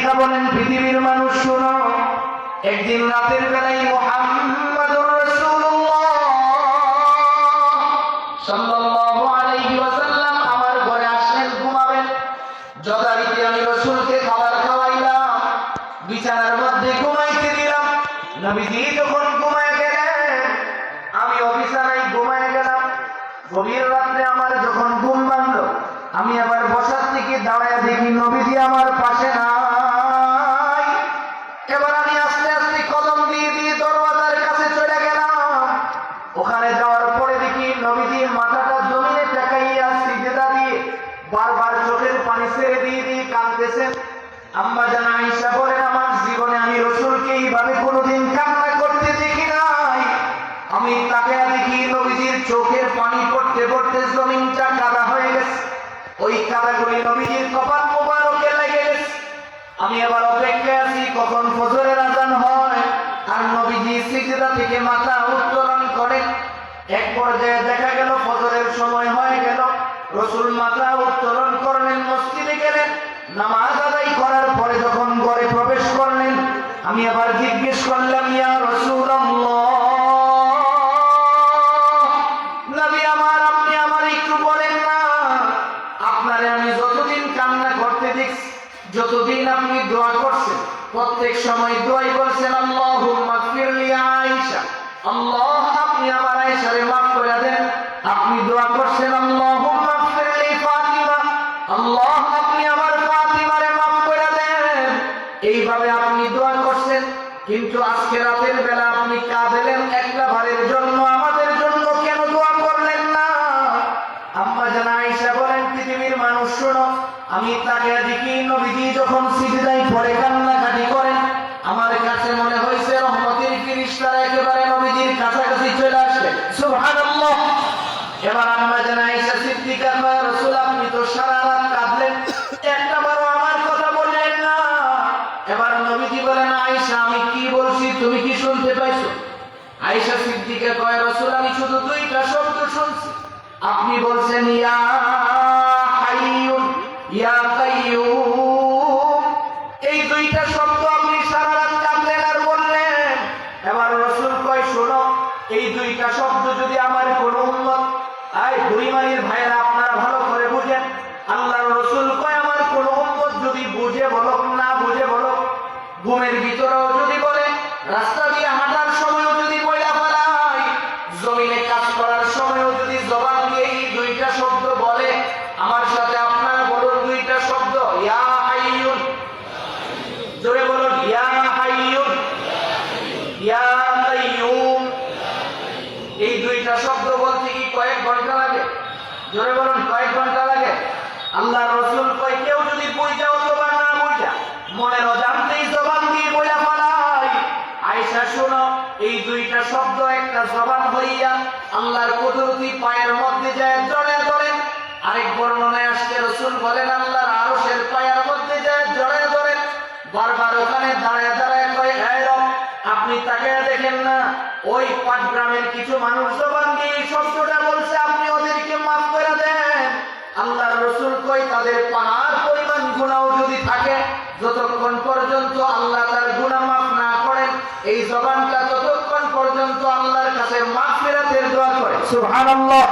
সিদ্দিকা বলেন, পৃথিবীর মানুষ শোনো, একদিন রাতের বেলায় মুহাম্মাদুর রাসূলুল্লাহ সাল্লাল্লাহু আলাইহি ওয়াসাল্লাম আমার ঘরে আসলেন, ঘুমাবেন। যথারীতি আমি রাসূলকে খাবার খাওয়াইলাম, বিছানার মধ্যে ঘুমাইতে দিলাম। নবীজি যখন ঘুমায় গেলেন, আমি বিছানায় ঘুমায় গেলাম। গভীর রাত্রে আমার যখন ঘুম ভাঙলো, আমি আবার বসার থেকে দাঁড়ায় দেখি নবীজি আমার পাশে নাই। এবার আমি আস্তে আস্তে কদম দিয়ে দিয়ে দরওয়াজার কাছে চলে গেলাম। ওখানে যাওয়ার পরে দেখি নবীজি মাথাটা জমিনে ঠেকাইয়া সিজদা দিয়ে বারবার চোখের পানি ছেড়ে দিয়ে দিয়ে কাঁদতেছেন। আম্মা জান আয়েশা বলেন, আমার জীবনে আমি রাসূলকে এইভাবে কোনোদিন কান্না করতে দেখি নাই। আমি তাকে দেখি নবীজির চোখের পানি পড়তে পড়তে জমিনটা কাদা হয়ে গেছে। ওই কাদাগুলি নবীজির কপাল মোবারকে লেগে গেছে। আমি আবার অপেক্ষায় আছি কখন ফজরের আযান হয় আর নবীজি সিজদা থেকে মাথা উত্তোলন করেন। এক পর্যায়ে দেখা গেল ফজরের সময় হয়ে গেল, রাসূল মাথা উত্তোলন করলেন, মসজিদে গেলেন, নামাজ আদায় করার পরে যখন ঘরে প্রবেশ করলেন, আমি আবার জিজ্ঞেস করলাম, ইয়া রাসূলুল্লাহ, নবী আমার, আপনি আমার একটু বলেন না, আপনারে আমি যতদিন কান্না করতে দেখছি, যতদিন আপনি দোয়া করছেন, প্রত্যেক সময় দোয়াই করছেন আল্লাহুম্মা গফিরলি আয়েশা, আল্লাহ আপনি আমার আয়েশারে মাফ করে দেন। আপনি দোয়া করছেন আল্লাহুম্মা গফিরলি ফাতিমা, আল্লাহ আপনি আমার ফাতিমারে মাফ করে দেন। এইভাবে আপনি দোয়া করছেন, কিন্তু আজকে রাতের বেলা আপনি কাঁদলেন একটা বারের জন্য, আমাদের জন্য কেন দোয়া করলেন না? আম্মা জান আয়েশা বলেন, পৃথিবীর মানুষ শোনো, আমি তাকে দেখি নবীজি যখন সিজদায় পড়ে কান্নাকাটি করেন, আমার কাছে মনে হয়েছে রহমতের ফেরেশতারা একেবারে নবীজির কাছাকাছি চলে আসে। সুবহানাল্লাহ। এবার আম্মা জান আয়েশা সিদ্দিকা কয়, রাসূল আপনি তো সারা রাত কাঁদলেন, একটাবারও আমার কথা বললেন না। এবার নবীজি বলেন, আয়েশা আমি কি বলছি তুমি কি শুনতে পাইছো? আয়েশা সিদ্দিকা কয়, রাসূল আমি শুধু দুইটা শব্দ শুনছি। আপনি বলছেন ইয়া হাইয়ুন ইয়া কাইয়ুম, এই দুইটা শব্দ আপনি সারা রাত কাঁদলেন আর বললেন। এবার রাসূল কয়, শোনো, এই দুইটা শব্দ যদি আমার কোন উম্মত, বুড়িমারির ভাইয়েরা আপনারা ভালো করে বুঝেন, আল্লাহর রাসূল কয় আমার কোন উম্মত যদি বুঝে বলো না বুঝে বলো, ঘুমের ভিতরেও যদি বলে, রাস্তা দিয়ে হাঁটার সময়ও যদি বইলা ফেলায়, জমিনে কাজ করার সময়ও যদি জবান দিয়ে এই দুইটা শব্দ বলে, আমার সাথে আপনারা বলুন দুইটা শব্দ, ইয়া হাইয়ুন, জোরে বলুন ইয়া হাইয়ুন ইয়া কাইয়ুম। এই দুইটা শব্দ বলতে কি কয়েক ঘন্টা লাগে? জোরে বলুন কয়েক ঘন্টা লাগে? আল্লাহর রাসূল কয়, কেউ যদি বুঝা অথবা না বুঝা মনের অজান্তেই জবান দিয়ে বইলা ফেলায়, আয়েশা শোনো, এই দুইটা শব্দ একটা জবান হইয়া আল্লাহর কুদরতি পায়ের মধ্যে যায় জড়ে ধরে। আরেক বর্ণনায় আসছে রাসূল বলেন আল্লাহর আরশের পায়ের মধ্যে যায় জড়ে ধরে। বারবার ওখানে দাঁড়ায় দাঁড়ায় কয়, হে রব আপনি তাকে দেখেন না, ওই পাটগ্রামের কিছু মানুষ জবান দিয়ে এই শব্দটা বলছে, আপনি ওদেরকে মাফ করে দেন। আল্লাহর রাসূল কয়, তাদের পাহাড় পরিমাণ গুনাহ যদি থাকে, যতক্ষণ পর্যন্ত আল্লাহ তার গুনাহ মাফ না করেন, এই জবানটা ততক্ষণ পর্যন্ত আল্লাহর কাছে মাগফিরাতের দোয়া করে। সুবহানাল্লাহ।